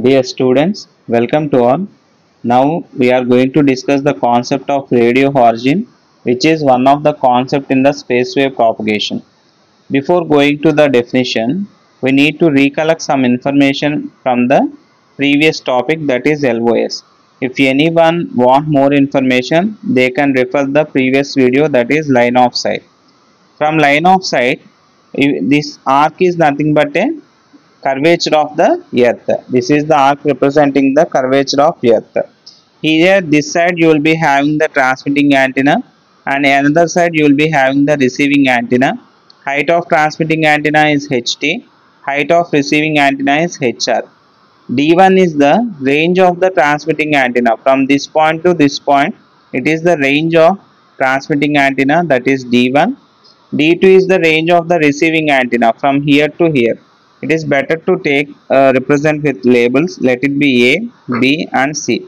Dear students, welcome to all. Now we are going to discuss the concept of radio origin, which is one of the concept in the space wave propagation. Before going to the definition, we need to recollect some information from the previous topic, that is LOS. If anyone want more information, they can refer the previous video, that is line of sight. From line of sight, this arc is nothing but a curvature of the earth. This is the arc representing the curvature of earth. Here this side you will be having the transmitting antenna, and another side you will be having the receiving antenna. Height of transmitting antenna is HT, height of receiving antenna is HR. D1 is the range of the transmitting antenna from this point to this point. It is the range of transmitting antenna, that is D1. D2 is the range of the receiving antenna from here to here. It is better to take represent with labels. Let it be A, B and C.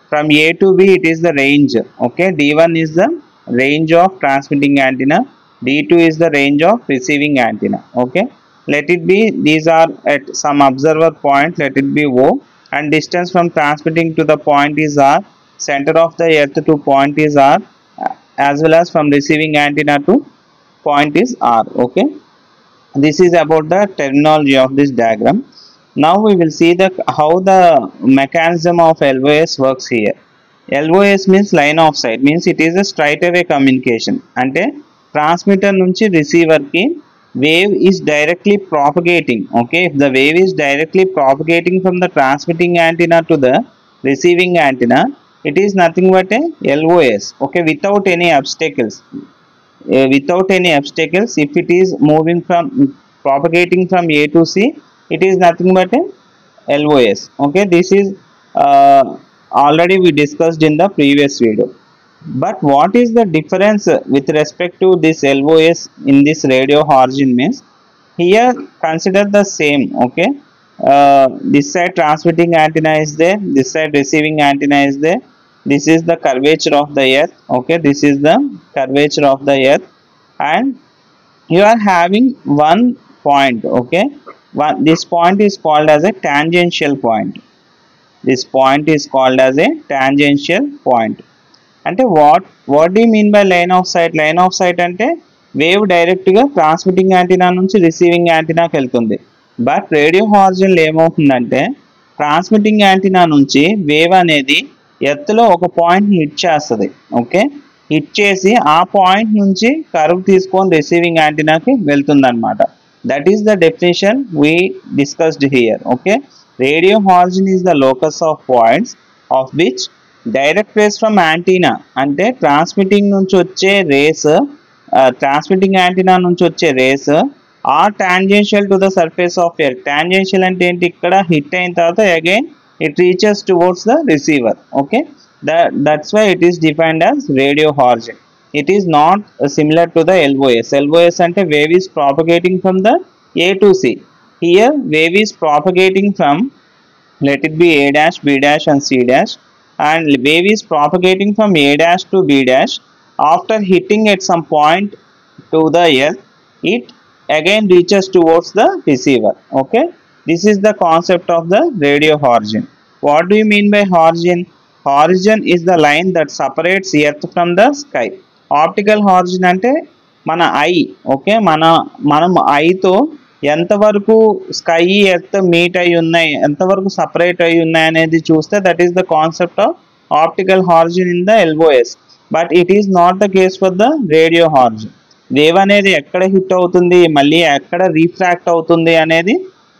From A to B it is the range. Okay, D1 is the range of transmitting antenna. D2 is the range of receiving antenna. Okay, let it be, these are at some observer point, let it be O, and distance from transmitting to the point is R. Center of the earth to point is R, as well as from receiving antenna to point is R. Okay, this is about the terminology of this diagram. Now we will see how the mechanism of LOS works here. LOS means line of sight, means it is a straight away communication. అంటే transmitter నుంచి receiver కి wave is directly propagating. Okay, if the wave is directly propagating from the transmitting antenna to the receiving antenna, it is nothing but a LOS. Okay, without any obstacles. If it is moving from propagating from A to C, it is nothing but a LOS. Okay, this is already we discussed in the previous video. But what is the difference with respect to this LOS in this radio origin means, here consider the same. Okay, this side transmitting antenna is there, this side receiving antenna is there. This is the curvature of the earth. Okay, this is the curvature of the earth, and you are having one point. Okay, this point is called as a tangential point. This point is called as a tangential point. అంటే what do you mean by line of sight? Line of sight అంటే wave డైరెక్ట్గా transmitting antenna నుంచి receiving యాంటీనాకి వెళ్తుంది. But radio హార్జన్లో ఏమవుతుందంటే, transmitting antenna నుంచి wave అనేది ఎత్తులో ఒక పాయింట్ని హిట్ చేస్తుంది. ఓకే, హిట్ చేసి ఆ పాయింట్ నుంచి కర్వ్ తీసుకొని రిసీవింగ్ యాంటీనాకి వెళ్తుంది అనమాట. That is the definition we discussed here. Okay, radio horizon is the locus of points of which direct rays from antenna, అంటే ట్రాన్స్మిటింగ్ నుంచి వచ్చే రేస్, ట్రాన్స్మిటింగ్ యాంటీనా నుంచి వచ్చే rays are tangential to the surface of earth. Tangential అంటే ఏంటి, ఇక్కడ hit అయిన తర్వాత again it reaches towards the receiver. Okay, that's why it is defined as radio origin. It is not similar to the LOS. LOS ante wave is propagating from the A to C. Here wave is propagating from, let it be A dash, B dash and C dash, and wave is propagating from A dash to B dash. After hitting at some point to the earth, it again reaches towards the receiver. Okay, this is the concept of the radio origin. What do you mean by origin? Origin is the line that separates earth from the sky. Optical origin అంటే మన I. Okay, మనం ఐతో ఎంతవరకు sky earth meet అయి ఉన్నాయి, ఎంతవరకు separate అయి ఉన్నాయి అనేది చూస్తే that is the concept of optical origin in the LOS. But it is not the case for the radio origin. Wave అనేది ఎక్కడ హిట్ అవుతుంది, మళ్ళీ ఎక్కడ రీఫ్రాక్ట్ అవుతుంది అనేది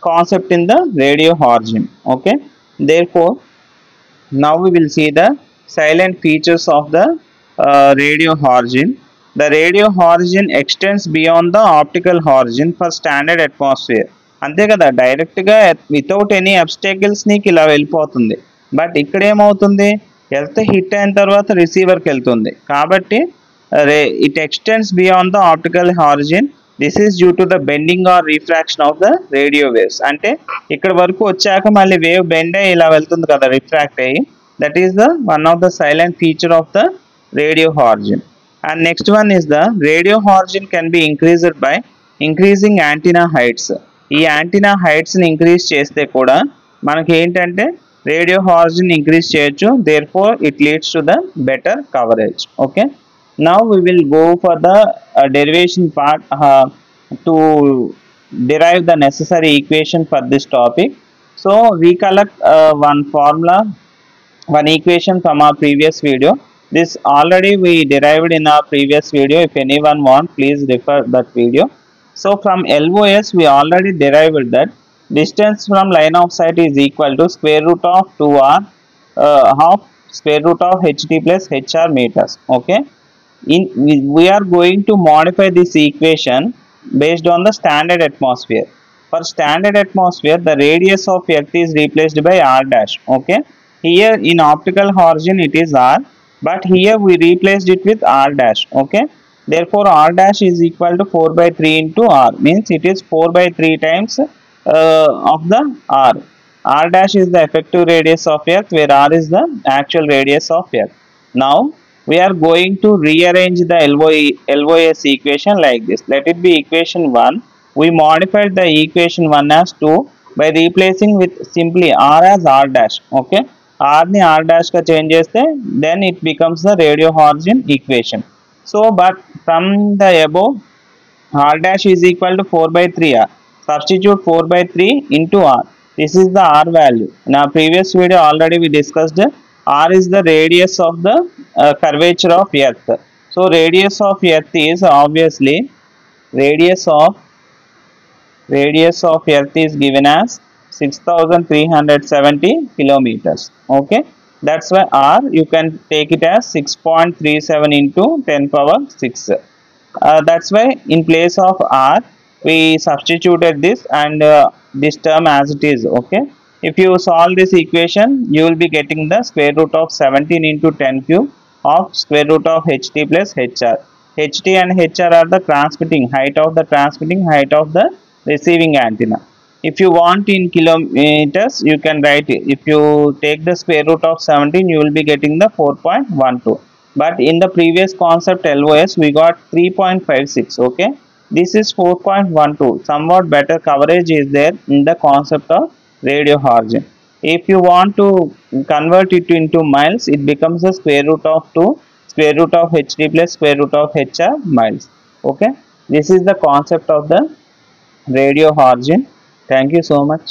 concept in the radio origin. Okay, therefore now we will see the silent features of the radio origin. The radio origin extends beyond the optical origin for standard atmosphere. అంతే కదా, డైరెక్ట్గా వితౌట్ ఎనీ అబ్స్టాకిల్స్ నీకు ఇలా వెళ్ళిపోతుంది. But ఇక్కడ ఏమవుతుంది, earth hit అయిన తర్వాత రిసీవర్కి వెళ్తుంది. కాబట్టి it extends beyond the optical origin. This is due to the bending or refraction of the radio waves. అంటే ఇక్కడ వరకు వచ్చాక మళ్ళీ వేవ్ బెండ్ అయ్యి ఇలా వెళ్తుంది కదా, రిఫ్రాక్ట్ అయ్యి. That is the one of the silent feature of the radio origin. And next one is the radio origin can be increased by increasing antenna heights. ఈ యాంటీనా హైట్స్ని ఇంక్రీజ్ చేస్తే కూడా మనకి ఏంటంటే రేడియో హార్జన్ ఇంక్రీజ్ చేయొచ్చు, therefore it leads to the better coverage. Okay, now we will go for the derivation part to derive the necessary equation for this topic. So recollect one equation from our previous video. This already we derived in our previous video. If anyone want, please refer that video. So from LOS we already derived that distance from line of sight is equal to square root of 2r half square root of ht plus hr meters. Okay, we are going to modify this equation based on the standard atmosphere. For standard atmosphere, the radius of earth is replaced by r dash. Okay, here in optical horizon it is r, but here we replaced it with r dash. Okay, therefore r dash is equal to 4 by 3 into r, means it is 4 by 3 times of the r. R dash is the effective radius of earth, where r is the actual radius of earth. Now we are going to rearrange the LOS equation like this. Let it be equation 1. We modified the equation 1 as 2 by replacing with simply r as r dash. Okay, r ni r dash ka change cheste, then it becomes the radio horizon equation. So but from the above, r dash is equal to 4 by 3r. Substitute 4 by 3 into r. This is the r value. In our previous video already we discussed r is the radius of the curvature of earth. So radius of earth is obviously radius of earth is given as 6370 kilometers. Okay, that's why r you can take it as 6.37 into 10 power 6. That's why in place of r we substituted this and this term as it is. Okay, if you solve this equation, you will be getting the square root of 17 into 10 cube of square root of ht plus hr. Ht and hr are the transmitting height of the receiving antenna. If you want in kilometers, you can write it. If you take the square root of 17, you will be getting the 4.12. But in the previous concept LOS, we got 3.56. Okay, this is 4.12. Somewhat better coverage is there in the concept of radio horizon. If you want to convert it into miles, it becomes the square root of 2 square root of ht plus square root of hr miles. Okay, this is the concept of the radio horizon. Thank you so much.